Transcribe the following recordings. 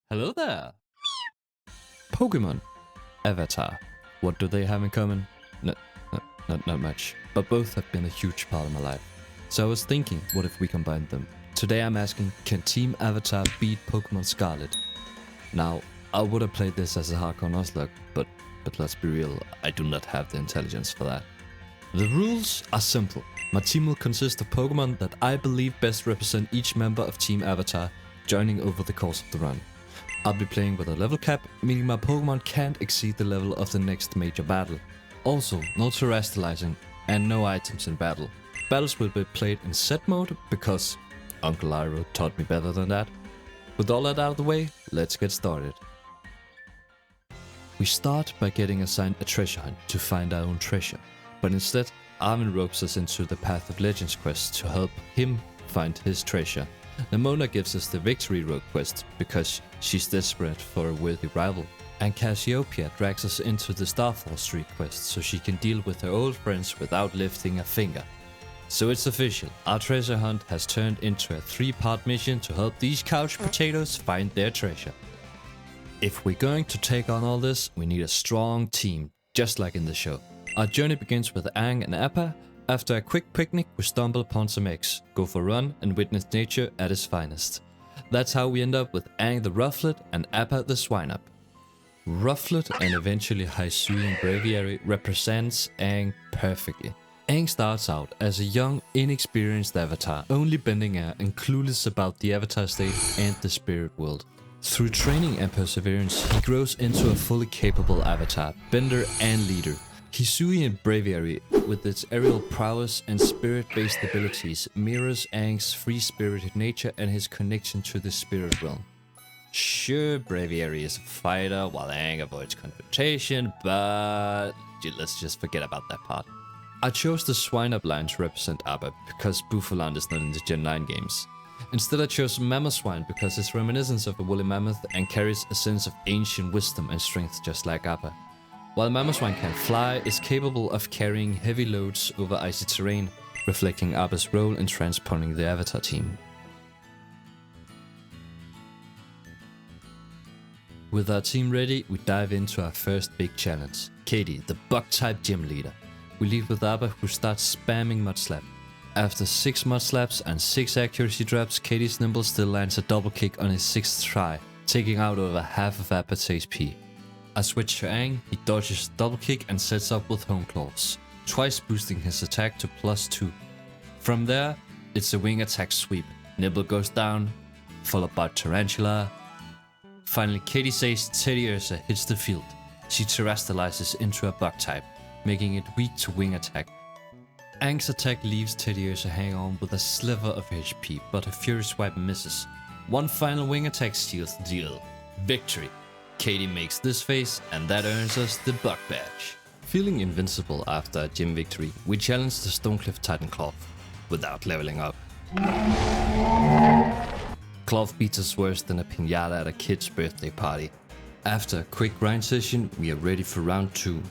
Hello there! Pokemon. Avatar. What do they have in common? Not much. But both have been a huge part of my life. So I was thinking, what if we combined them? Today I'm asking, can Team Avatar beat Pokémon Scarlet? Now, I would have played this as a hardcore Nuzlocke, but let's be real, I do not have the intelligence for that. The rules are simple. My team will consist of Pokemon that I believe best represent each member of Team Avatar, joining over the course of the run. I'll be playing with a level cap, meaning my Pokemon can't exceed the level of the next major battle. Also, no terrestrializing and no items in battle. Battles will be played in set mode because Uncle Iroh taught me better than that. With all that out of the way, let's get started. We start by getting assigned a treasure hunt to find our own treasure, but instead Arvin ropes us into the Path of Legends quest to help him find his treasure. Nemona gives us the Victory Road quest because she's desperate for a worthy rival, and Cassiopeia drags us into the Starfall Street quest so she can deal with her old friends without lifting a finger. So it's official, our treasure hunt has turned into a 3-part mission to help these couch potatoes find their treasure. If we're going to take on all this, we need a strong team, just like in the show. Our journey begins with Aang and Appa. After a quick picnic, we stumble upon some eggs, go for a run and witness nature at its finest. That's how we end up with Aang the Rufflet and Appa the Swineup. Rufflet and eventually Hisuian Braviary represents Aang perfectly. Aang starts out as a young, inexperienced avatar, only bending air and clueless about the avatar state and the spirit world. Through training and perseverance, he grows into a fully capable avatar, bender and leader. Hisuian Braviary, with its aerial prowess and spirit-based abilities, mirrors Aang's free-spirited nature and his connection to the spirit realm. Sure, Braviary is a fighter while Aang avoids confrontation, but let's just forget about that part. I chose the Swineup line to represent Appa because Bouffalant is not in the Gen 9 games. Instead I chose Mamoswine because it's reminiscent of a woolly mammoth and carries a sense of ancient wisdom and strength just like Appa. While Mamoswine can fly, it's capable of carrying heavy loads over icy terrain, reflecting Appa's role in transporting the Avatar team. With our team ready, we dive into our first big challenge. Katie, the bug-type gym leader. We lead with Appa, who starts spamming Mud Slap. After 6 Mud Slaps and 6 accuracy drops, Katie's Nimble still lands a double kick on his 6th try, taking out over half of Appa's HP. I switch to Aang, he dodges double kick and sets up with Home Claws, twice boosting his attack to +2. From there, it's a wing attack sweep. Nibble goes down, followed by Tarantula. Finally, Katie says Teddiursa hits the field. She terrestrializes into a bug type, making it weak to wing attack. Aang's attack leaves Teddiursa hang on with a sliver of HP, but a Fury Swipe misses. One final wing attack seals the deal. Victory! Katie makes this face, and that earns us the Bug Badge. Feeling invincible after a gym victory, we challenge the Stonecliff Titan Clive, without leveling up. Clive beats us worse than a piñata at a kid's birthday party. After a quick grind session, we are ready for round 2.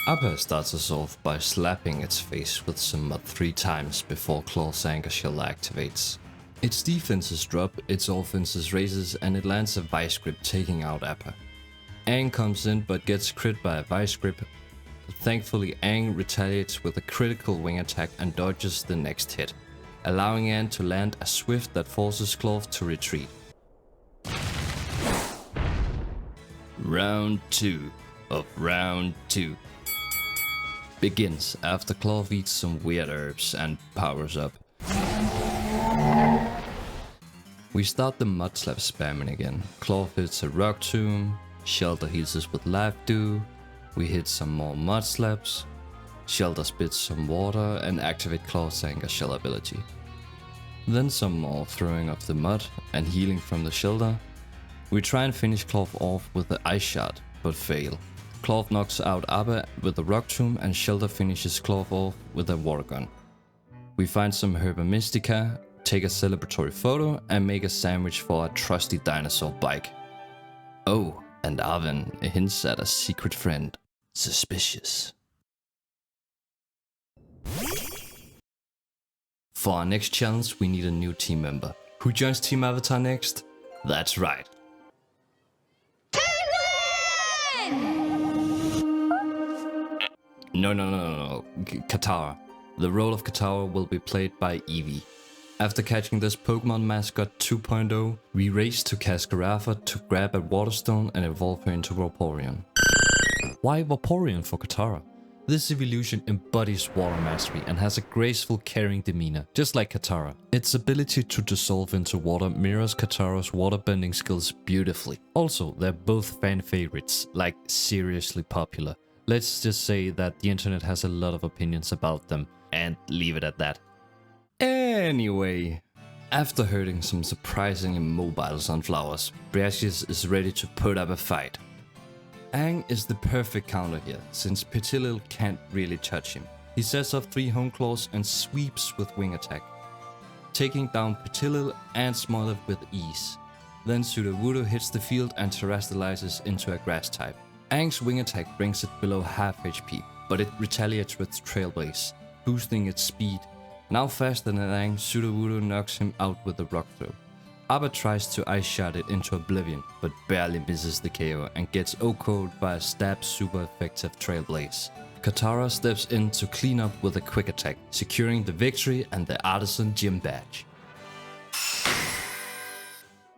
Appa starts us off by slapping its face with some mud 3 times before Claw's Anchor Shell activates. Its defenses drop, its offenses raises, and it lands a Vice Grip taking out Appa. Aang comes in but gets crit by a Vice Grip. Thankfully, Aang retaliates with a critical wing attack and dodges the next hit, allowing Aang to land a Swift that forces Claw to retreat. Round 2 of round 2 begins after Claw eats some weird herbs and powers up. We start the Mud Slap spamming again. Claw hits a Rock Tomb, Shelter heals us with Life Dew, we hit some more Mud Slaps, Shelter spits some water and activate Claw's Anchor Shell ability. Then some more throwing of the mud and healing from the Shelter. We try and finish Claw off with the Ice Shot, but fail. Claw knocks out Appa with a Rock Tomb and Shelter finishes Claw off with a Water Gun. We find some Herba Mystica, take a celebratory photo, and make a sandwich for our trusty dinosaur bike. Oh, and Arvin hints at a secret friend. Suspicious. For our next challenge, we need a new team member. Who joins Team Avatar next? That's right. No. Katara. The role of Katara will be played by Eevee. After catching this Pokemon Mascot 2.0, we race to Cascarafa to grab a Waterstone and evolve her into Vaporeon. Why Vaporeon for Katara? This evolution embodies water mastery and has a graceful, caring demeanor, just like Katara. Its ability to dissolve into water mirrors Katara's waterbending skills beautifully. Also, they're both fan favorites, like seriously popular. Let's just say that the internet has a lot of opinions about them, and leave it at that. Anyway, after hurting some surprisingly mobile sunflowers, Brasius is ready to put up a fight. Aang is the perfect counter here, since Petilil can't really touch him. He sets up 3 Hone Claws and sweeps with Wing Attack, taking down Petilil and Smoliv with ease. Then Sudowoodo hits the field and terrestrializes into a grass type. Aang's Wing Attack brings it below half HP, but it retaliates with Trailblaze, boosting its speed. Now faster than Aang, Sudowoodo knocks him out with a Rock Throw. Abba tries to Ice Shot it into oblivion, but barely misses the KO and gets OHKO'd by a stab super effective Trailblaze. Katara steps in to clean up with a Quick Attack, securing the victory and the Artisan Gym Badge.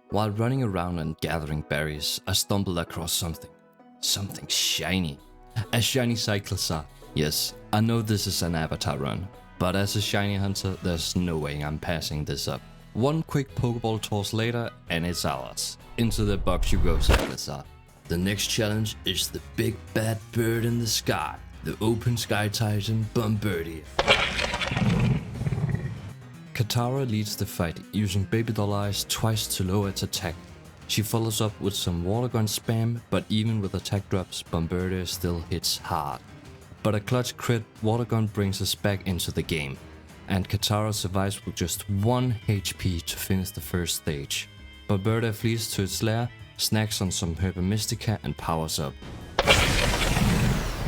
While running around and gathering berries, I stumbled across something. Something shiny. A shiny Cyclops. Yes, I know this is an avatar run, but as a shiny hunter, there's no way I'm passing this up. One quick Pokeball toss later, and it's ours. Into the box you go, Cyclops. The next challenge is the big bad bird in the sky, the open sky titan Bombardier. Katara leads the fight, using Baby Doll Eyes twice to lower its attack. She follows up with some water gun spam, but even with attack drops, Bombardier still hits hard. But a clutch crit water gun brings us back into the game, and Katara survives with just 1 HP to finish the first stage. Bombardier flees to its lair, snacks on some Herba Mystica and powers up.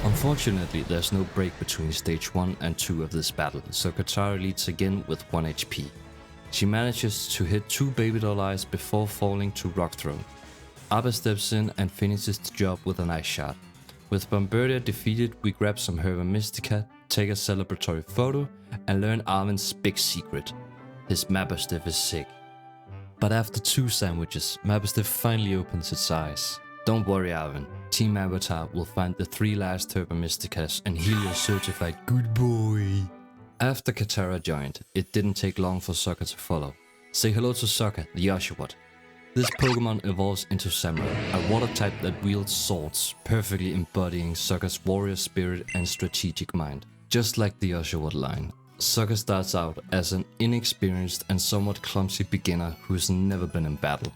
Unfortunately, there's no break between stage 1 and 2 of this battle, so Katara leads again with 1 HP. She manages to hit 2 Baby Doll Eyes before falling to Rock Throw. Abba steps in and finishes the job with an Ice Shot. With Bombardier defeated, we grab some Herba Mystica, take a celebratory photo, and learn Arvin's big secret. His Mabosstiff is sick. But after 2 sandwiches, Mabosstiff finally opens its eyes. Don't worry, Arvin. Team Avatar will find the 3 last Herba Mysticas and heal your certified good boy. After Katara joined, it didn't take long for Sokka to follow. Say hello to Sokka, the Oshawott. This Pokemon evolves into Samurai, a water type that wields swords, perfectly embodying Sokka's warrior spirit and strategic mind. Just like the Oshawott line, Sokka starts out as an inexperienced and somewhat clumsy beginner who's never been in battle.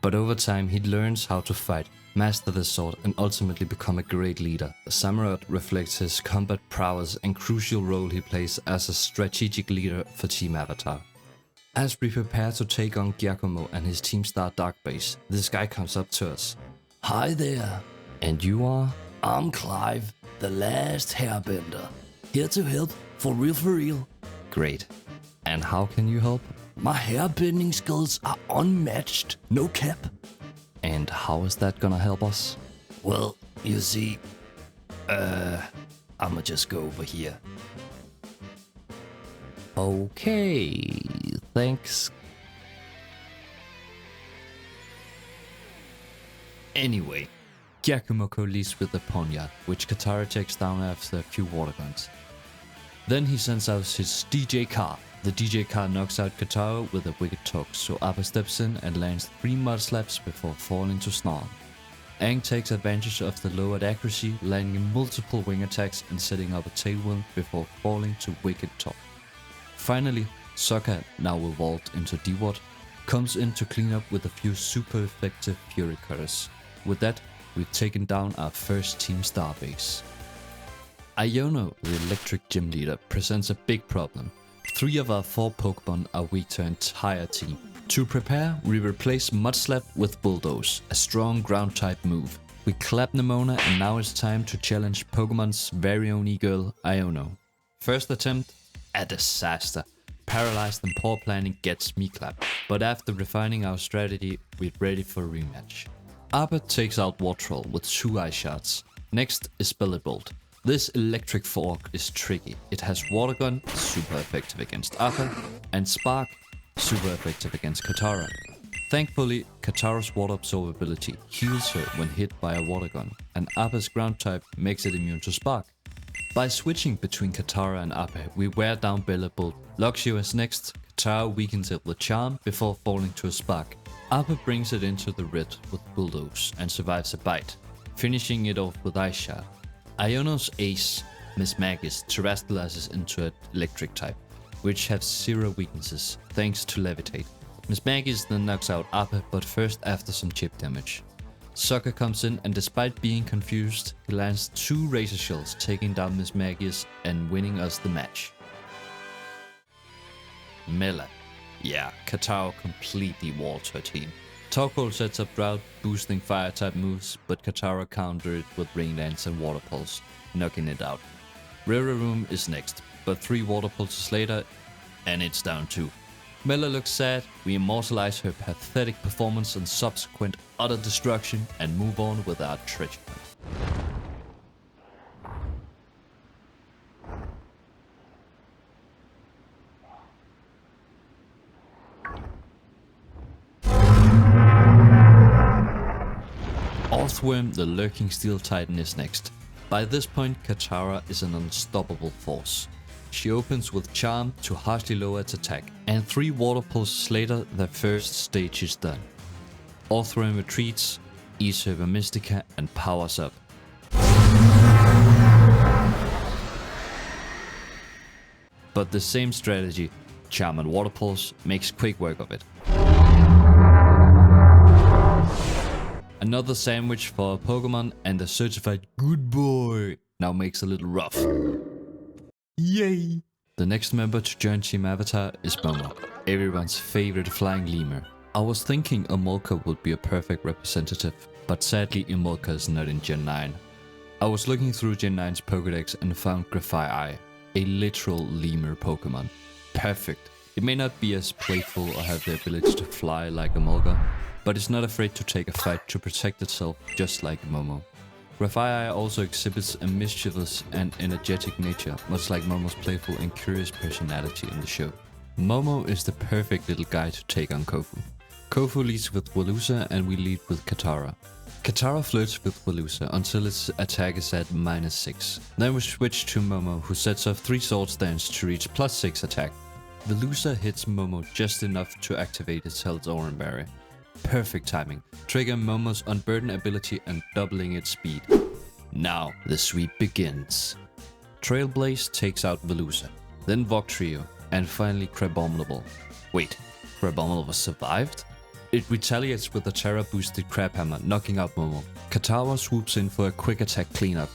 But over time he learns how to fight, master the sword and ultimately become a great leader. Samurott reflects his combat prowess and crucial role he plays as a strategic leader for Team Avatar. As we prepare to take on Giacomo and his Team Star Dark Base, this guy comes up to us. Hi there. And you are? I'm Clive, the last hairbender. Here to help, for real for real. Great. And how can you help? My hairbending skills are unmatched, no cap. And how is that gonna help us? Well, you see, I'ma just go over here. Okay, thanks. Anyway, Giacomo leads with the Ponyard, which Katara takes down after a few water guns. Then he sends out his DJ car. The DJ car knocks out Katara with a wicked talk, so Appa steps in and lands 3 mud slaps before falling to Snarl. Aang takes advantage of the lowered accuracy, landing multiple wing attacks and setting up a tailwind before falling to wicked talk. Finally, Sokka, now evolved into Dewott, comes in to clean up with a few super effective Fury Cutters. With that, we've taken down our first Team Starbase. Iono, the electric gym leader, presents a big problem. 3 of our 4 Pokemon are weak to our entire team. To prepare, we replace Mudslap with Bulldoze, a strong ground type move. We clap Nemona and now it's time to challenge Pokemon's very own e-girl, Iono. First attempt, a disaster. Paralyzed and poor planning gets me clapped. But after refining our strategy, we're ready for a rematch. Abba takes out Wartroll with 2 Ice Shots. Next is Belly Bolt. This electric fork is tricky. It has Water Gun, super effective against Appa, and Spark, super effective against Katara. Thankfully, Katara's water absorbability heals her when hit by a water gun, and Appa's ground type makes it immune to Spark. By switching between Katara and Appa, we wear down Bellebolt. Luxio is next. Katara weakens it with Charm before falling to a Spark. Appa brings it into the red with Bulldoze and survives a bite, finishing it off with Ice Shard. Iono's ace, Miss Maggis, terrestrializes into an electric type, which has 0 weaknesses thanks to Levitate. Miss Maggis then knocks out Appa, but first after some chip damage. Sokka comes in and despite being confused, he lands 2 Razor Shells, taking down Miss Maggis and winning us the match. Mela. Yeah, Katara completely walled her team. Torkoal sets up Drought, boosting fire type moves, but Katara countered it with Rain Dance and Water Pulse, knocking it out. River is next, but 3 Water Pulses later, and it's down 2. Mela looks sad, we immortalize her pathetic performance and subsequent utter destruction and move on with our treasure hunt. Orthworm, the lurking Steel Titan, is next. By this point, Katara is an unstoppable force. She opens with Charm to harshly lower its attack, and 3 Water Pulses later, the first stage is done. Orthworm retreats, eats her Mystica, and powers up. But the same strategy, Charm and Water Pulse, makes quick work of it. Another sandwich for a Pokemon, and the certified good boy now makes a little rough. Yay! The next member to join Team Avatar is Momo, everyone's favorite flying lemur. I was thinking Emolka would be a perfect representative, but sadly Emolka is not in Gen 9. I was looking through Gen 9's Pokédex and found Grafai, a literal lemur Pokemon. Perfect. It may not be as playful or have the ability to fly like Emolka, but it's not afraid to take a fight to protect itself just like Momo. Grafai also exhibits a mischievous and energetic nature, much like Momo's playful and curious personality in the show. Momo is the perfect little guy to take on Kofu. Kofu leads with Walusa and we lead with Katara. Katara flirts with Walusa until its attack is at -6. Then we switch to Momo, who sets off 3 sword stands to reach +6 attack. Walusa hits Momo just enough to activate its health Oran Barrier. Perfect timing, triggering Momo's Unburden ability and doubling its speed. Now the sweep begins. Trailblaze takes out Velusa, then Voctrio, and finally Crabominable. Wait, Crabominable survived? It retaliates with a Terra-boosted Crabhammer, knocking out Momo. Katara swoops in for a quick attack cleanup.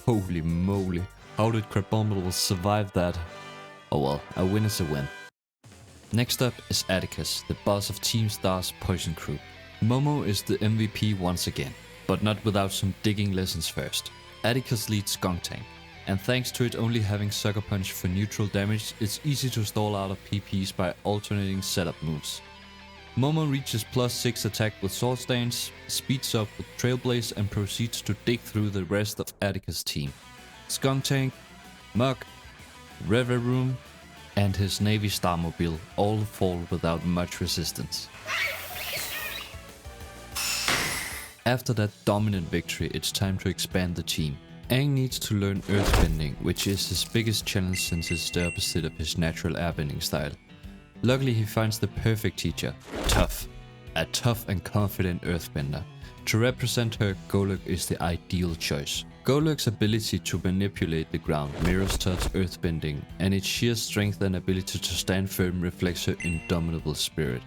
Holy moly, how did Crabominable survive that? Oh well, a win is a win. Next up is Atticus, the boss of Team Star's Poison Crew. Momo is the MVP once again, but not without some digging lessons first. Atticus leads Skuntank, and thanks to it only having Sucker Punch for neutral damage, it's easy to stall out of PPs by alternating setup moves. Momo reaches +6 attack with Sword Stance, speeds up with Trailblaze and proceeds to dig through the rest of Atticus' team. Skuntank, Muk, Reverum, and his Navy Starmobile all fall without much resistance. After that dominant victory, it's time to expand the team. Aang needs to learn Earthbending, which is his biggest challenge since it's the opposite of his natural airbending style. Luckily he finds the perfect teacher, Toph, a tough and confident Earthbender. To represent her, Golok is the ideal choice. Golok's ability to manipulate the ground mirrors Toph's earthbending, and its sheer strength and ability to stand firm reflects her indomitable spirit.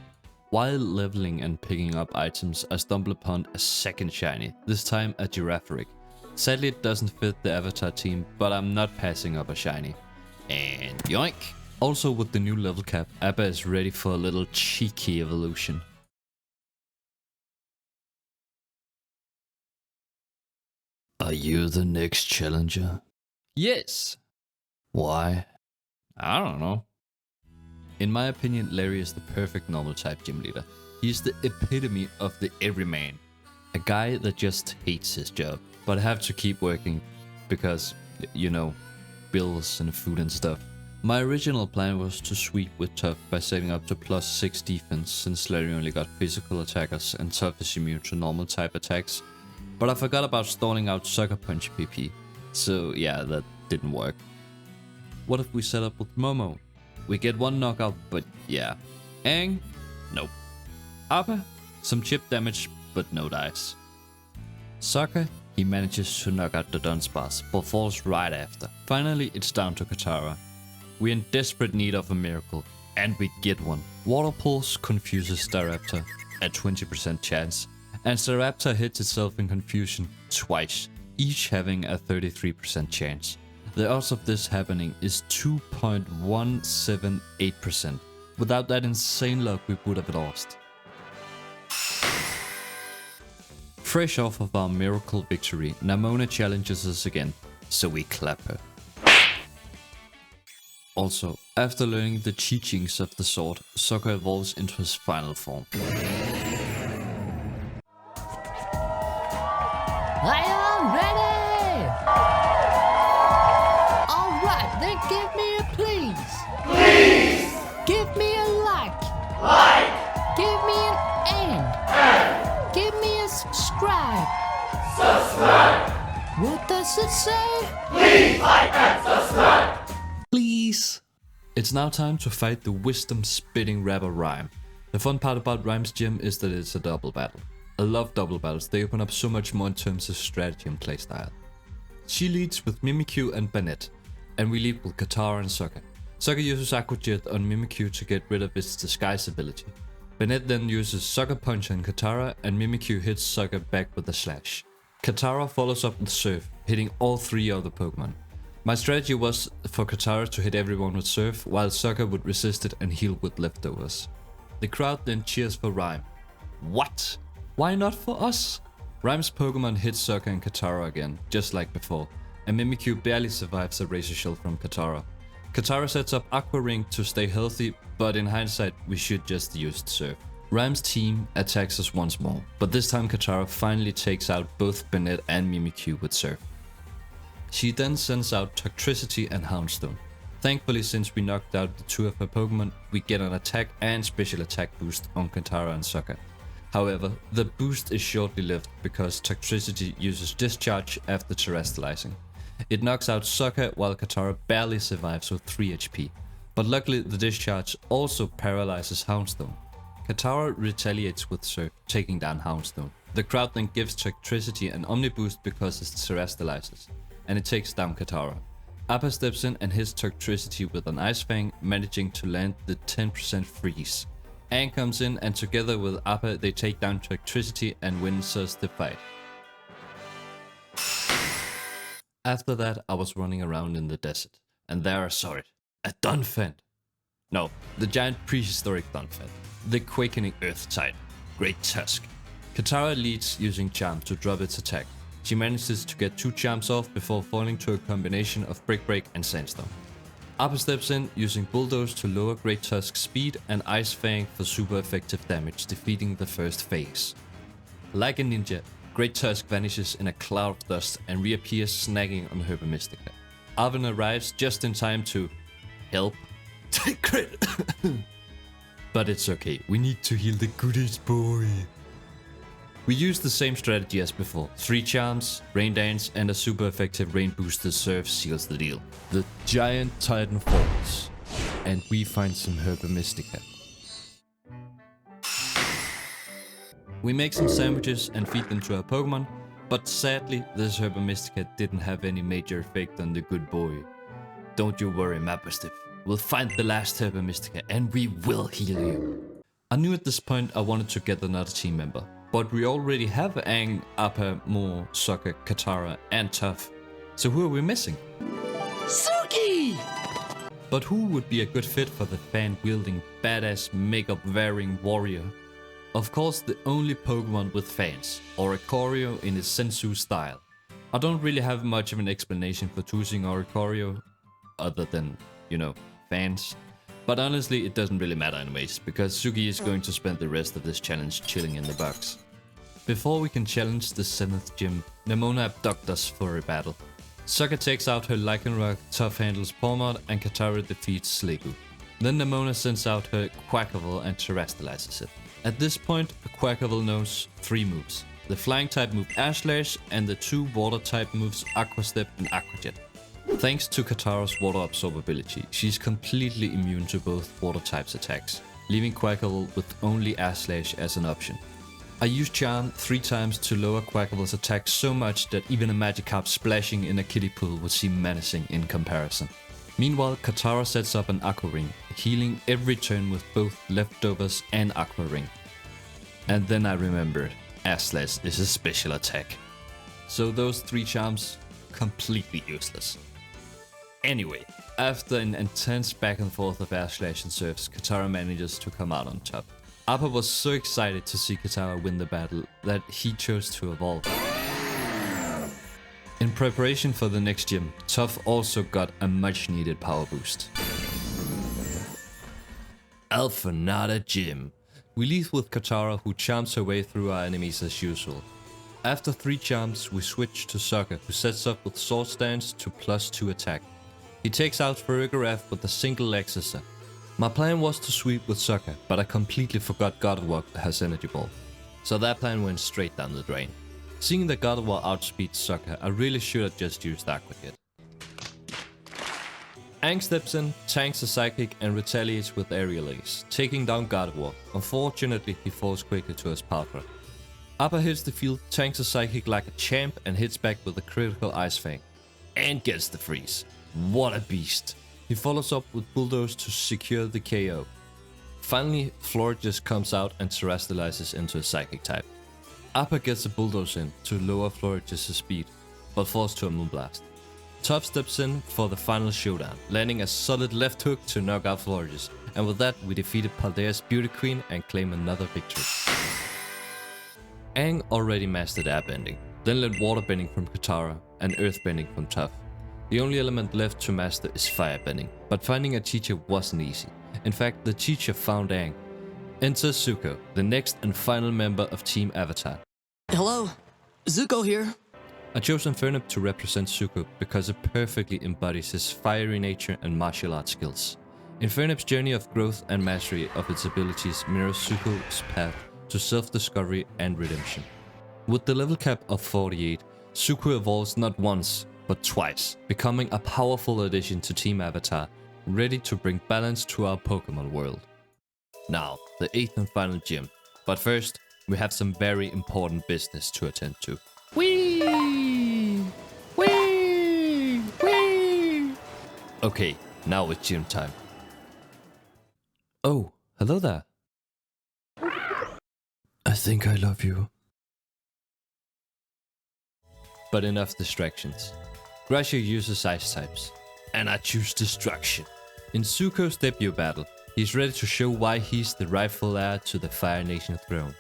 While leveling and picking up items, I stumble upon a second shiny, this time a Girafarig. Sadly it doesn't fit the Avatar team, but I'm not passing up a shiny. And yoink! Also with the new level cap, Appa is ready for a little cheeky evolution. Are you the next challenger? Yes. Why? I don't know. In my opinion, Larry is the perfect normal type gym leader. He's the epitome of the everyman. A guy that just hates his job, but have to keep working because you know, bills and food and stuff. My original plan was to sweep with Tough by setting up to +6 defense, since Larry only got physical attackers and Tough is immune to normal type attacks. But I forgot about stalling out Sucker Punch PP, so yeah, that didn't work. What if we set up with Momo? We get 1 knockout, but yeah. Aang? Nope. Appa? Some chip damage, but no dice. Sokka? He manages to knock out the Dunsparce, but falls right after. Finally, it's down to Katara. We're in desperate need of a miracle, and we get one. Water Pulse confuses Staraptor, a 20% chance, and Staraptor hits itself in confusion twice, each having a 33% chance. The odds of this happening is 2.178%. Without that insane luck, we would have lost. Fresh off of our miracle victory, Nemona challenges us again, so we clap her. Also, after learning the teachings of the sword, Sokka evolves into his final form. I am ready! Alright, then give me a please. Please! Give me a like. Like! Give me an and. Give me a subscribe. Subscribe! What does it say? Please like and subscribe! Please! It's now time to fight the wisdom-spitting rapper Rhyme. The fun part about Rhyme's gym is that it's a double battle. I love double battles, they open up so much more in terms of strategy and playstyle. She leads with Mimikyu and Banette, and we lead with Katara and Sokka. Sokka uses Aqua Jet on Mimikyu to get rid of its disguise ability. Banette then uses Sucker Punch on Katara, and Mimikyu hits Sokka back with a slash. Katara follows up with Surf, hitting all 3 other Pokemon. My strategy was for Katara to hit everyone with Surf, while Sokka would resist it and heal with leftovers. The crowd then cheers for Rhyme. What? Why not for us? Rhyme's Pokemon hits Sokka and Katara again, just like before, and Mimikyu barely survives a Razor Shell from Katara. Katara sets up Aqua Ring to stay healthy, but in hindsight we should just use Surf. Rhyme's team attacks us once more, but this time Katara finally takes out both Banette and Mimikyu with Surf. She then sends out Toxtricity and Houndstone. Thankfully, since we knocked out the 2 of her Pokemon, we get an attack and special attack boost on Katara and Sokka. However, the boost is shortly lived because Toxtricity uses Discharge after terrestrializing. It knocks out Sokka while Katara barely survives with 3 HP, but luckily the Discharge also paralyzes Houndstone. Katara retaliates with Surf, taking down Houndstone. The crowd then gives Toxtricity an Omni boost because it terrestrializes, and it takes down Katara. Appa steps in and hits Toxtricity with an Ice Fang, managing to land the 10% freeze. Aang comes in and together with Appa they take down Toxtricity and wins us the fight. After that I was running around in the desert, and there I saw it. A Dunfant! No, the giant prehistoric Dunfant. The quakening Earth Titan. Great Tusk. Katara leads using Charm to drop its attack. She manages to get 2 charms off before falling to a combination of Brick Break and Sandstorm. Appa steps in using Bulldoze to lower Great Tusk's speed and Ice Fang for super effective damage, defeating the first phase. Like a ninja, Great Tusk vanishes in a cloud of dust and reappears snagging on Herba Mystica. Arvin arrives just in time to help. Take credit! But it's okay, we need to heal the goodies boy. We used the same strategy as before. 3 charms, Rain Dance, and a super effective rain boosted Surf seals the deal. The giant Titan falls, and we find some Herba Mystica. We make some sandwiches and feed them to our Pokemon, but sadly this Herba Mystica didn't have any major effect on the good boy. Don't you worry, Mabosstiff. We'll find the last Herba Mystica and we will heal you. I knew at this point I wanted to get another team member. But we already have Aang, Appa, Mo, Sokka, Katara, and Toph. So who are we missing? Suki! But who would be a good fit for the fan-wielding, badass, makeup-wearing warrior? Of course, the only Pokemon with fans, Oricorio in his Sensu style. I don't really have much of an explanation for choosing Oricorio, other than, fans. But honestly, it doesn't really matter anyways, because Suki is going to spend the rest of this challenge chilling in the box. Before we can challenge the 7th gym, Nemona abducts us for a battle. Sokka takes out her Lycanroc, Tough handles Pawmod, and Katara defeats Sliggoo. Then Nemona sends out her Quackable and terrestrializes it. At this point, Quackable knows 3 moves. The flying type move Ash Slash and the 2 water type moves Aqua Step and Aqua Jet. Thanks to Katara's water absorbability, she's completely immune to both water types attacks, leaving Quackable with only Ash Slash as an option. I used Charm 3 times to lower Quackable's attack so much that even a Magikarp splashing in a kiddie pool would seem menacing in comparison. Meanwhile, Katara sets up an Aqua Ring, healing every turn with both Leftovers and Aqua Ring. And then I remembered, Ash Slash is a special attack. So those 3 charms, completely useless. Anyway, after an intense back and forth of Ash Slash and Surfs, Katara manages to come out on top. Appa was so excited to see Katara win the battle that he chose to evolve. In preparation for the next gym, Toph also got a much needed power boost. Alpha Nada Gym. We leave with Katara, who charms her way through our enemies as usual. After 3 charms, we switch to Sokka, who sets up with Sword Stance to +2 attack. He takes out Farigiraf with a single Exocet. My plan was to sweep with Sokka, but I completely forgot Gardevoir has Energy Ball. So that plan went straight down the drain. Seeing that Gardevoir outspeeds Sokka, I really should have just used Aqua Jet. Aang steps in, tanks a Psychic and retaliates with Aerial Ace, taking down Gardevoir. Unfortunately, he falls quickly to his Power Crab. Appa hits the field, tanks a Psychic like a champ and hits back with a critical Ice Fang. And gets the freeze. What a beast. He follows up with Bulldoze to secure the KO. Finally, Florges comes out and terrestrializes into a Psychic type. Appa gets a Bulldoze in to lower Florges' speed, but falls to a Moonblast. Toph steps in for the final showdown, landing a solid left hook to knock out Florges, and with that we defeated Paldea's Beauty Queen and claim another victory. Aang already mastered airbending, then learned waterbending from Katara and earthbending from Toph. The only element left to master is firebending, but finding a teacher wasn't easy. In fact, the teacher found Aang. Enter Zuko, the next and final member of Team Avatar. Hello, Zuko here. I chose Infernip to represent Zuko because it perfectly embodies his fiery nature and martial arts skills. Infernip's journey of growth and mastery of its abilities mirrors Zuko's path to self-discovery and redemption. With the level cap of 48, Zuko evolves not once, but twice, becoming a powerful addition to Team Avatar, ready to bring balance to our Pokemon world. Now, the 8th and final gym. But first, we have some very important business to attend to. Whee! Whee! Whee! Okay, now it's gym time. Oh, hello there. I think I love you. But enough distractions. Gracia uses ice types, and I choose destruction. In Zuko's debut battle, he's ready to show why he's the rightful heir to the Fire Nation throne.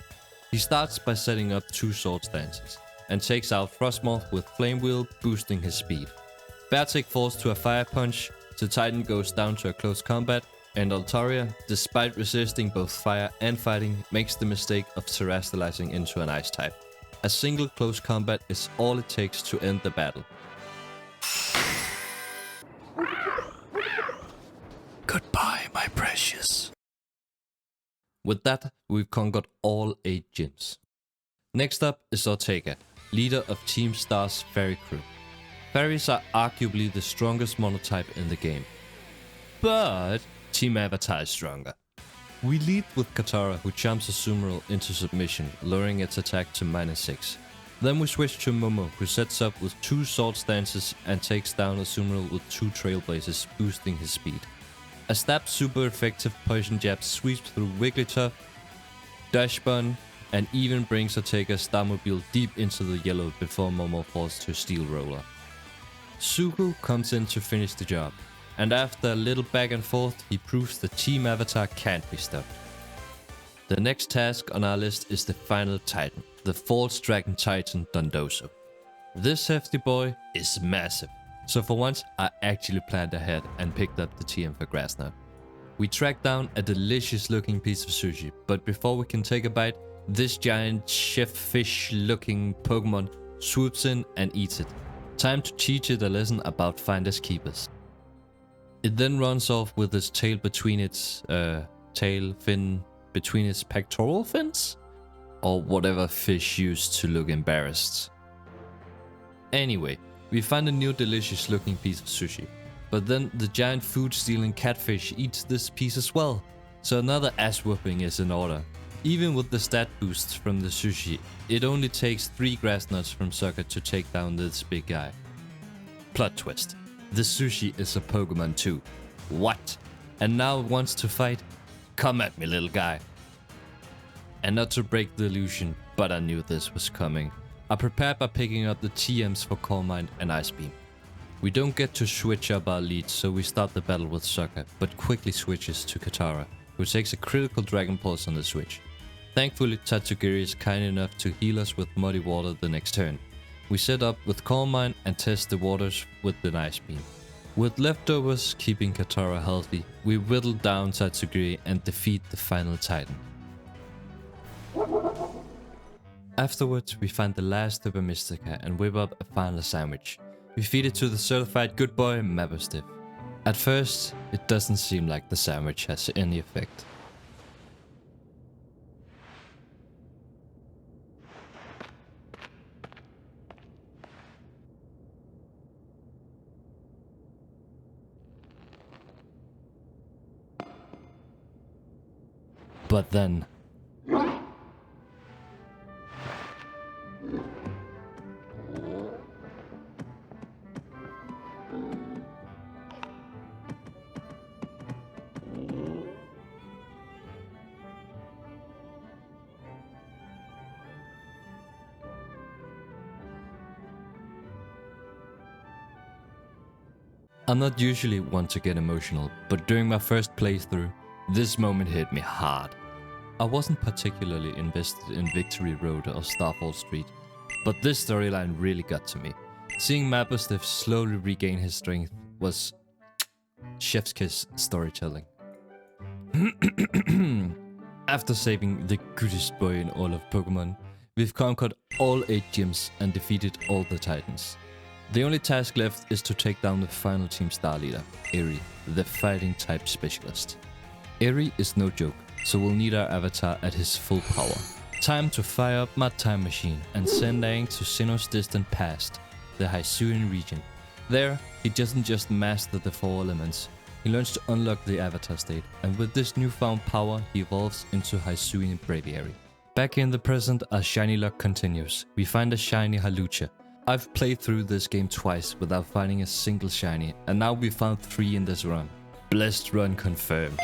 He starts by setting up 2 sword stances, and takes out Frostmoth with Flame Wheel, boosting his speed. Beartic falls to a Fire Punch, Titan goes down to a close combat, and Altaria, despite resisting both fire and fighting, makes the mistake of terrestrializing into an ice type. A single close combat is all it takes to end the battle. Goodbye, my precious. With that, we've conquered all 8 gyms. Next up is Ortega, leader of Team Star's Fairy crew. Fairies are arguably the strongest monotype in the game. But Team Avatar is stronger. We lead with Katara, who jumps a Sumeral into submission, lowering its attack to -6. Then we switch to Momo, who sets up with 2 sword stances and takes down a Sumeral with 2 Trailblazers, boosting his speed. A stab super effective poison jab sweeps through Wigglytuff, Dash Bun, and even brings Ortega's Starmobile deep into the yellow before Momo falls to Steel Roller. Zuko comes in to finish the job, and after a little back and forth, he proves that Team Avatar can't be stopped. The next task on our list is the final Titan, the False Dragon Titan Dondozo. This hefty boy is massive, so for once I actually planned ahead and picked up the TM for Grassnut. We track down a delicious looking piece of sushi, but before we can take a bite, this giant chef fish looking Pokemon swoops in and eats it. Time to teach it a lesson about finders keepers. It then runs off with its tail between its between its pectoral fins? Or whatever fish used to look embarrassed. Anyway, we find a new delicious looking piece of sushi. But then the giant food stealing catfish eats this piece as well. So another ass whooping is in order. Even with the stat boosts from the sushi, it only takes 3 grass nuts from Sucker to take down this big guy. Plot twist. The sushi is a Pokemon too. What? And now it wants to fight? Come at me, little guy. And not to break the illusion, but I knew this was coming. I prepared by picking up the TMs for Calm Mind and Ice Beam. We don't get to switch up our lead, so we start the battle with Sucker, but quickly switches to Katara, who takes a critical Dragon Pulse on the switch. Thankfully, Tatsugiri is kind enough to heal us with Muddy Water the next turn. We set up with Calm Mind and test the waters with the Ice Beam. With leftovers keeping Katara healthy, we whittle down Tatsugiri and defeat the final Titan. Afterwards, we find the last Super Mystica and whip up a final sandwich. We feed it to the certified good boy Mabosstiff. At first, it doesn't seem like the sandwich has any effect. But then... I'm not usually one to get emotional, but during my first playthrough, this moment hit me hard. I wasn't particularly invested in Victory Road or Starfall Street, but this storyline really got to me. Seeing Mabosstiff slowly regain his strength was chef's kiss storytelling. After saving the goodest boy in all of Pokemon, we've conquered all 8 gyms and defeated all the Titans. The only task left is to take down the final team star leader, Eri, the fighting type specialist. Eri is no joke, so we'll need our avatar at his full power. Time to fire up my time machine and send Aang to Sinnoh's distant past, the Hisuian region. There, he doesn't just master the 4 elements, he learns to unlock the avatar state, and with this newfound power, he evolves into Hisuian Braviary. Back in the present, our shiny luck continues. We find a shiny Halucha. I've played through this game twice without finding a single shiny, and now we found 3 in this run. Blessed run confirmed.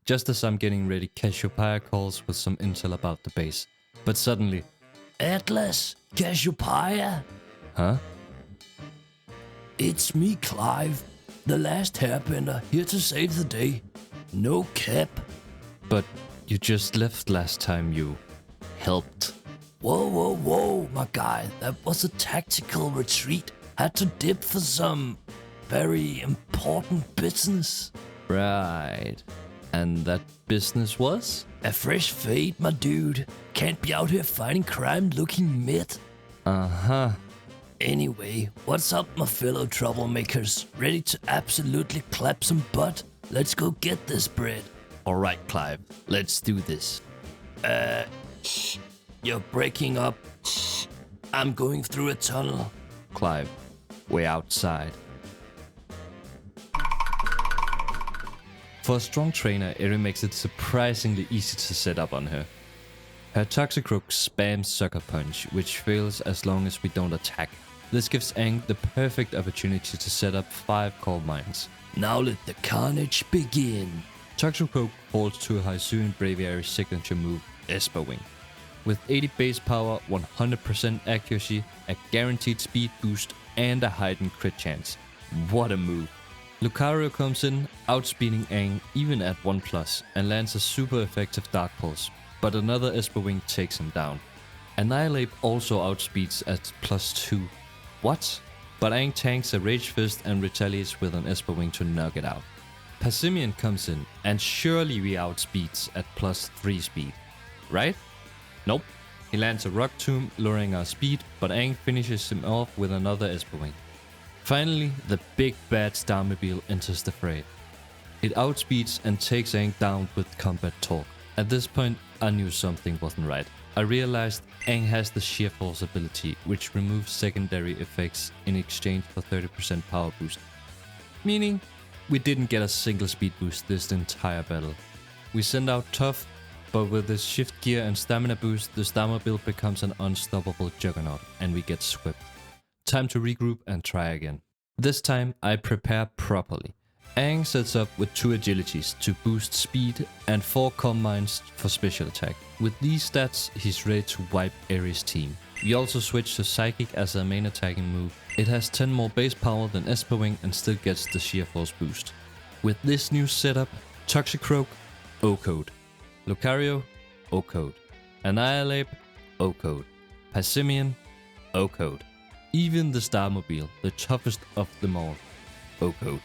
Just as I'm getting ready, Cassiopeia calls with some intel about the base. But suddenly... Atlas, Cassiopeia? Huh? It's me, Clive, the last hairbender, here to save the day. No cap. But you just left last time you... helped. Whoa, my guy. That was a tactical retreat. Had to dip for some very important business. Right. And that business was? A fresh fade, my dude. Can't be out here fighting crime looking mid. Uh-huh. Anyway, what's up, my fellow troublemakers? Ready to absolutely clap some butt? Let's go get this bread. Alright, Clive. Let's do this. You're breaking up. I'm going through a tunnel. Clive, we're outside. For a strong trainer, Eri makes it surprisingly easy to set up on her. Her Toxicroak spams Sucker Punch, which fails as long as we don't attack. This gives Aang the perfect opportunity to set up 5 Calm Minds. Now let the carnage begin. Toxicroak falls to a Hisuian Braviary signature move, Esper Wing. With 80 base power, 100% accuracy, a guaranteed speed boost, and a heightened crit chance. What a move! Lucario comes in, outspeeding Aang even at 1+, and lands a super effective Dark Pulse, but another Esper Wing takes him down. Annihilate also outspeeds at +2. What? But Aang tanks a Rage Fist and retaliates with an Esper Wing to knock it out. Passimian comes in, and surely we outspeeds at +3 speed. Right? Nope. He lands a rock tomb, lowering our speed, but Aang finishes him off with another Esper Wing. Finally, the big bad Starmobile enters the fray. It outspeeds and takes Aang down with combat torque. At this point, I knew something wasn't right. I realized Aang has the Sheer Force ability, which removes secondary effects in exchange for 30% power boost. Meaning, we didn't get a single speed boost this entire battle. We send out Tough, but with this shift gear and stamina boost, the Starmobile becomes an unstoppable juggernaut, and we get swept. Time to regroup and try again. This time, I prepare properly. Aang sets up with 2 agilities to boost speed and 4 calm minds for special attack. With these stats, he's ready to wipe Ares' team. We also switch to Psychic as our main attacking move. It has 10 more base power than Esper Wing and still gets the Sheer Force boost. With this new setup, Toxicroak, O-Code. Lucario, O-Code. Annihilate, O-Code. Passimian, O-Code. Even the Starmobile, the toughest of them all, O-Code.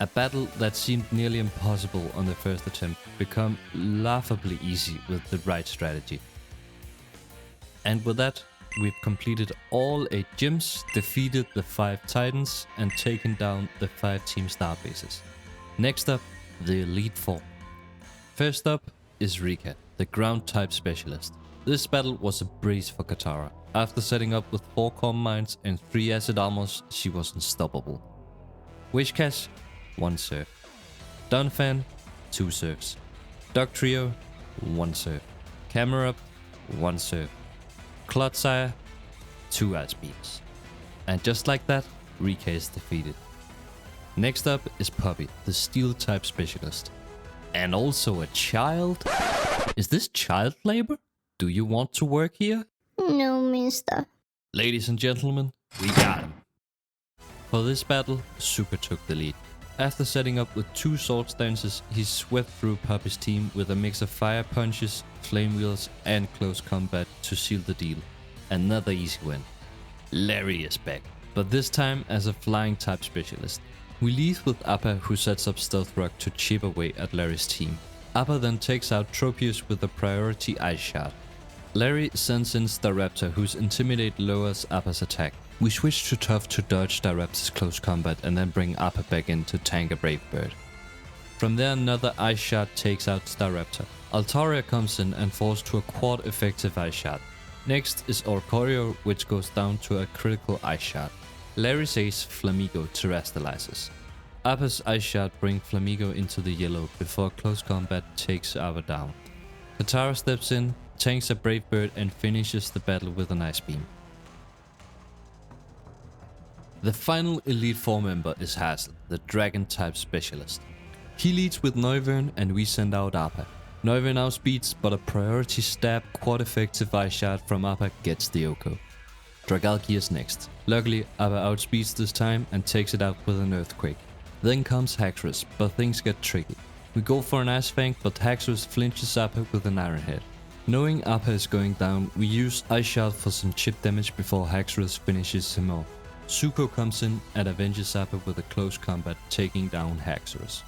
A battle that seemed nearly impossible on the first attempt became laughably easy with the right strategy. And with that, we've completed all 8 gyms, defeated the 5 titans, and taken down the 5 team star bases. Next up, the Elite Four. First up is Rika, the ground type specialist. This battle was a breeze for Katara. After setting up with 4 calm minds and 3 acid armors, she was unstoppable. Wishcash, 1 serve. Dunfan, 2 serves. Dog Trio, 1 serve. Camera Up, 1 serve. Clodsire, 2 ice beams. And just like that, Rika is defeated. Next up is Poppy, the steel type specialist. And also a child? Is this child labor? Do you want to work here? No, mister. Ladies and gentlemen, we got him. For this battle, Zuko took the lead. After setting up with 2 sword stances, he swept through Poppy's team with a mix of fire punches, flame wheels and close combat to seal the deal. Another easy win. Larry is back, but this time as a flying type specialist. We leave with Appa, who sets up Stealth Rock to chip away at Larry's team. Appa then takes out Tropius with a priority Ice Shard. Larry sends in Staraptor, whose Intimidate lowers Appa's attack. We switch to Tough to dodge Staraptor's close combat and then bring Appa back in to tank a Brave Bird. From there another Ice Shard takes out Staraptor. Altaria comes in and falls to a quad effective Ice Shard. Next is Orcorio, which goes down to a critical Ice Shard. Larry's ace Flamigo terrestrializes. Appa's Ice Shard brings Flamigo into the yellow before close combat takes Appa down. Katara steps in, tanks a Brave Bird and finishes the battle with an Ice Beam. The final Elite Four member is Hazel, the Dragon type specialist. He leads with Noivern and we send out Appa. Noivern outspeeds, but a priority stab quad effective Ice Shard from Appa gets the Oko. Dragalki is next. Luckily, Appa outspeeds this time and takes it out with an Earthquake. Then comes Haxorus, but things get tricky. We go for an Ice Fang, but Haxorus flinches Appa with an Iron Head. Knowing Appa is going down, we use Ice Shard for some chip damage before Haxorus finishes him off. Zuko comes in and avenges Appa with a close combat, taking down Haxorus.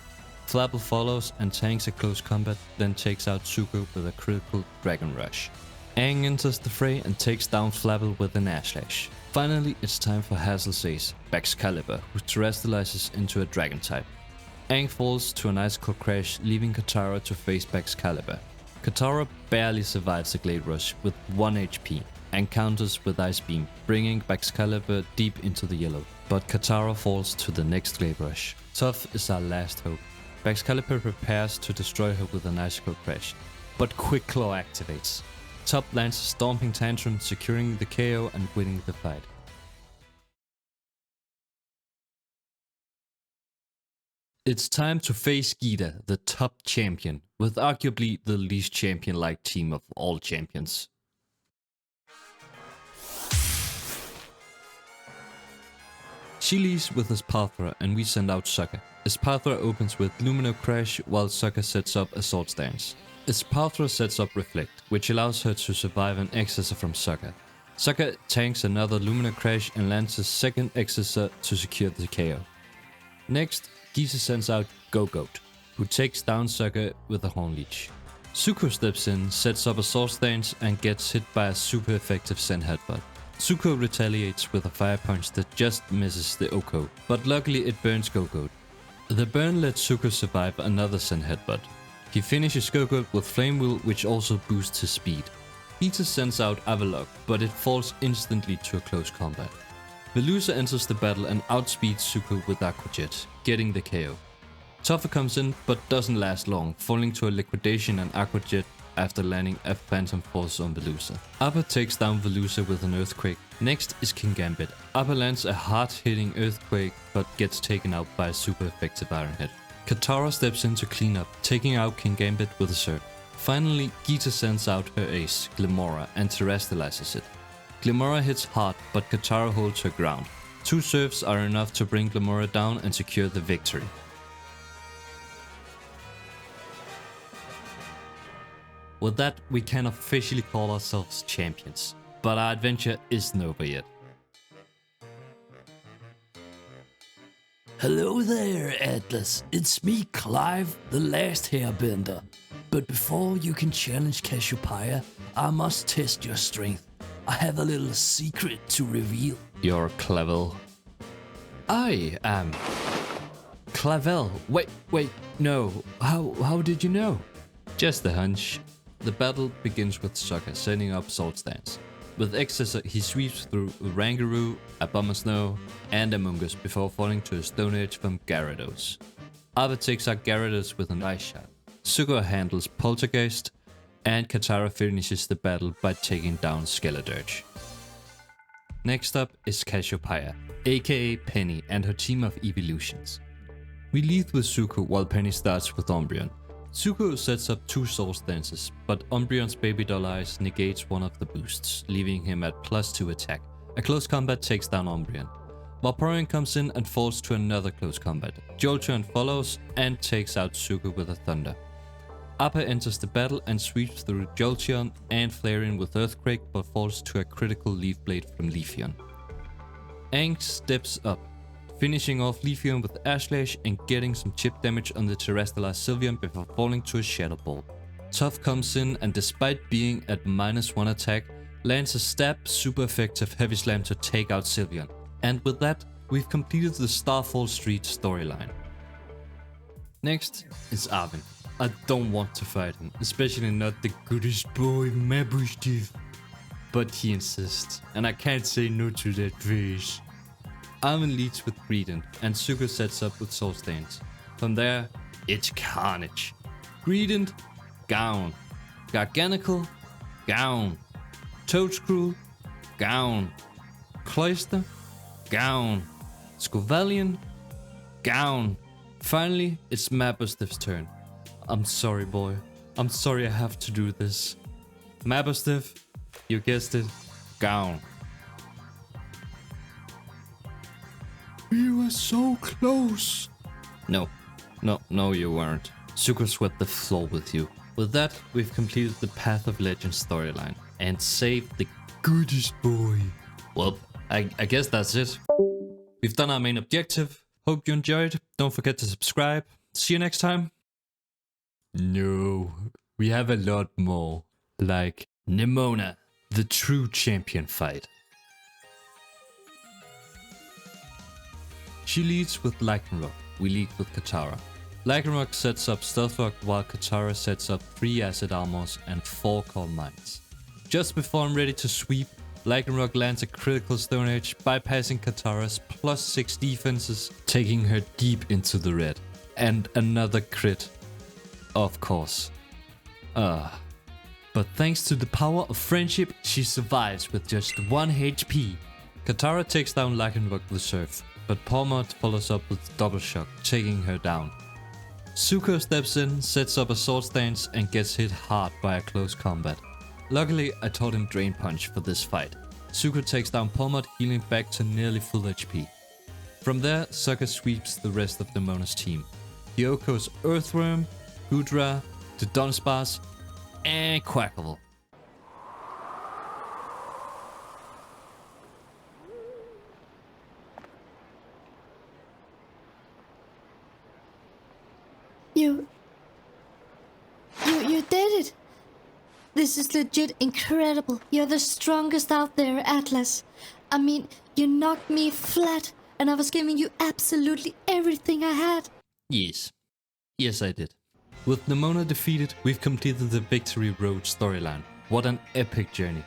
Flabble follows and tanks a close combat, then takes out Zuko with a critical Dragon Rush. Aang enters the fray and takes down Flabble with an Ash Slash. Finally, it's time for Hazel's ace, Baxcalibur, who terrestrializes into a Dragon type. Aang falls to an Icicle Crash, leaving Katara to face Baxcalibur. Katara barely survives the Glade Rush with 1 HP and counters with Ice Beam, bringing Baxcalibur deep into the yellow. But Katara falls to the next Glade Rush. Tough is our last hope. Baxcalibur prepares to destroy her with an Icicle Crash, but Quick Claw activates. Top lands a Stomping Tantrum, securing the KO and winning the fight. It's time to face Gita, the top champion, with arguably the least champion-like team of all champions. She leaves with Espathra and we send out Sokka. Espathra opens with Lumino Crash while Sokka sets up a Sword Stance. Espathra sets up Reflect, which allows her to survive an Excessor from Sokka. Sokka tanks another Lumino Crash and lands a second Excessor to secure the KO. Next, Gita sends out Go-Goat, who takes down Sokka with a Horn Leech. Zuko steps in, sets up a sword stance, and gets hit by a super effective Zen headbutt. Zuko retaliates with a fire punch that just misses the Oko, but luckily it burns Gogoat. The burn lets Zuko survive another Zen headbutt. He finishes Gogoat with Flame Wheel, which also boosts his speed. Peter sends out Avalok, but it falls instantly to a close combat. Velusa enters the battle and outspeeds Zuko with Aqua Jet, getting the KO. Topher comes in but doesn't last long, falling to a liquidation and Aqua Jet after landing a Phantom Force on Velusa. Appa takes down Velusa with an Earthquake. Next is King Gambit. Appa lands a hard-hitting Earthquake but gets taken out by a super effective Iron Head. Katara steps in to clean up, taking out King Gambit with a Surf. Finally, Geeta sends out her ace, Glimora, and terrestrializes it. Glimora hits hard, but Katara holds her ground. 2 Surfs are enough to bring Glimora down and secure the victory. With that, we can officially call ourselves champions, but our adventure isn't over yet. Hello there, Atlas. It's me, Clive, the last hairbender. But before you can challenge Cassiopeia, I must test your strength. I have a little secret to reveal. You're Clavel. I am Clavel. Wait, no. How did you know? Just a hunch. The battle begins with Sokka setting up Sword Stance. With Excessor, he sweeps through Rangaroo, Abomasnow, and Amoonguss before falling to a Stone Edge from Gyarados. Arvin takes out Gyarados with an Ice Shot. Zuko handles Poltergeist, and Katara finishes the battle by taking down Skeledirge. Next up is Cassiopeia, aka Penny, and her team of evolutions. We lead with Zuko while Penny starts with Umbreon. Zuko sets up 2 Soul Stances, but Umbreon's Baby Doll Eyes negates one of the boosts, leaving him at +2 attack. A close combat takes down Umbreon. Vaporeon comes in and falls to another close combat. Jolteon follows and takes out Zuko with a Thunder. Appa enters the battle and sweeps through Jolteon and Flareon with Earthquake, but falls to a critical Leaf Blade from Leafeon. Aang steps up, finishing off Leafeon with Air Slash and getting some chip damage on the terrestrialized Sylveon before falling to a Shadow Ball. Toph comes in and despite being at -1 attack, lands a stab super effective Heavy Slam to take out Sylveon. And with that, we've completed the Starfall Street storyline. Next is Arvin. I don't want to fight him, especially not the goodest boy Mabosstiff. But he insists, and I can't say no to that face. Arvin leads with Greedent, and Zuko sets up with Soul Stance. From there, it's carnage. Greedent, down. Garganical, down. Toadscrew, down. Cloyster, down. Scovalion, down. Finally, it's Mabosstiff's turn. I'm sorry, boy. I'm sorry I have to do this. Mabosstiff, you guessed it, down. We were so close. No, you weren't. Zuko swept the floor with you. With that, we've completed the Path of Legends storyline and saved the goodest boy. Well, I guess that's it. We've done our main objective. Hope you enjoyed. Don't forget to subscribe. See you next time. No, we have a lot more. Like Nemona, the true champion fight. She leads with Lycanroc, we lead with Katara. Lycanroc sets up Stealth Rock while Katara sets up 3 Acid Armors and 4 Calm Minds. Just before I'm ready to sweep, Lycanroc lands a critical Stone Edge, bypassing Katara's +6 defenses, taking her deep into the red. And another crit. Of course. But thanks to the power of friendship, she survives with just 1 HP. Katara takes down Lycanroc with Surf, but Palmot follows up with Double Shock, taking her down. Zuko steps in, sets up a Sword Stance and gets hit hard by a close combat. Luckily, I taught him Drain Punch for this fight. Zuko takes down Palmot, healing back to nearly full HP. From there, Sokka sweeps the rest of Nemona's team. Hyoko's Earthworm, Gudra, the Dunsparce, and Quackle. You did it! This is legit incredible. You're the strongest out there, Atlas. I mean, you knocked me flat, and I was giving you absolutely everything I had. Yes. Yes, I did. With Nemona defeated, we've completed the Victory Road storyline. What an epic journey.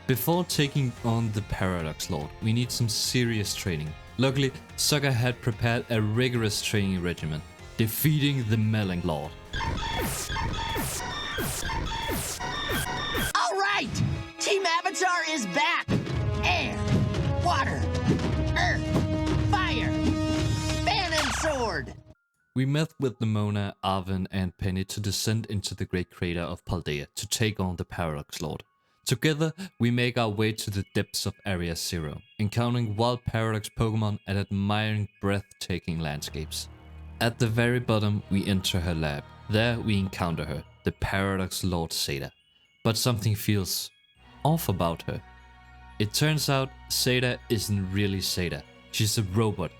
Before taking on the Paradox Lord, we need some serious training. Luckily, Sokka had prepared a rigorous training regimen, defeating the Melon Lord. Alright! Team Avatar is back! Air, water, earth, fire, fan and sword! We met with Nemona, Arvin and Penny to descend into the great crater of Paldea to take on the Paradox Lord. Together, we make our way to the depths of Area Zero, encountering wild Paradox Pokémon and admiring breathtaking landscapes. At the very bottom, we enter her lab. There we encounter her, the Paradox Lord Zeta. But something feels off about her. It turns out Zeta isn't really Zeta. She's a robot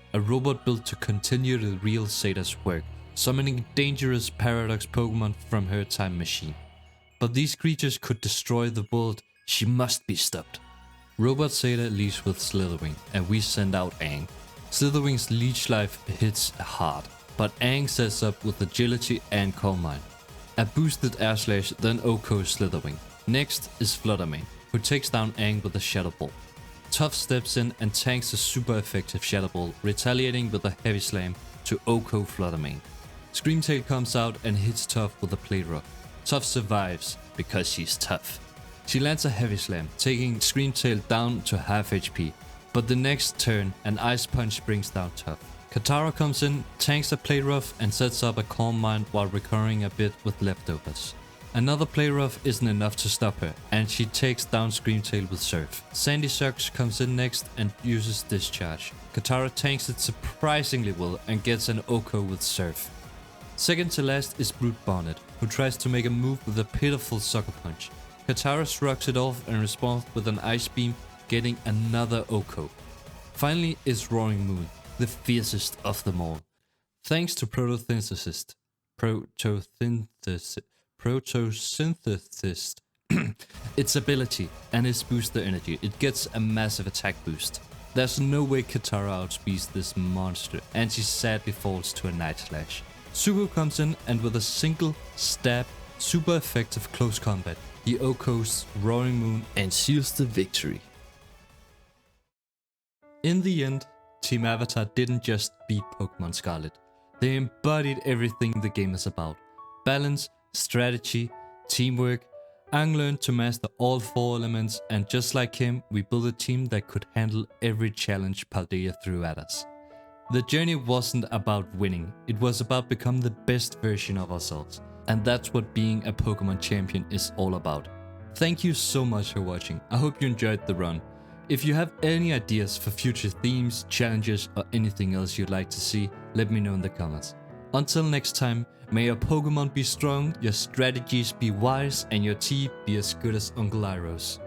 built to continue the real Zeta's work, summoning dangerous Paradox Pokémon from her time machine. But these creatures could destroy the world. She must be stopped. Robot Zeta leaves with Slitherwing, and we send out Aang. Slitherwing's leech life hits hard, but Aang sets up with agility and Calm Mind. A boosted Air Slash then OHKOs Slitherwing. Next is Fluttermane, who takes down Aang with a Shadow Ball. Toph steps in and tanks a super effective Shadow Ball, retaliating with a Heavy Slam to OHKO Fluttermane. Screamtail comes out and hits Toph with a Plate Rock. Toph survives because she's tough. She lands a Heavy Slam, taking Screamtail down to half HP, but the next turn an Ice Punch brings down Toph. Katara comes in, tanks a Plate Rough and sets up a Calm Mind while recovering a bit with leftovers. Another Plate Rough isn't enough to stop her, and she takes down Screamtail with Surf. Sandy Sucks comes in next and uses Discharge. Katara tanks it surprisingly well and gets an OHKO with Surf. Second to last is Brute Bonnet, who tries to make a move with a pitiful Sucker Punch. Katara shrugs it off and responds with an Ice Beam, getting another OHKO. Finally is Roaring Moon, the fiercest of them all. Thanks to Photosynthesis, its ability and its booster energy, it gets a massive attack boost. There's no way Katara outspeeds this monster, and she sadly falls to a Night Slash. Zuko comes in and with a single stab, super effective close combat, he OHKOs Roaring Moon and seals the victory. In the end, Team Avatar didn't just beat Pokémon Scarlet. They embodied everything the game is about. Balance, strategy, teamwork. Aang learned to master all 4 elements, and just like him, we built a team that could handle every challenge Paldea threw at us. The journey wasn't about winning, it was about becoming the best version of ourselves. And that's what being a Pokemon champion is all about. Thank you so much for watching, I hope you enjoyed the run. If you have any ideas for future themes, challenges or anything else you'd like to see, let me know in the comments. Until next time, may your Pokemon be strong, your strategies be wise and your tea be as good as Uncle Iroh's.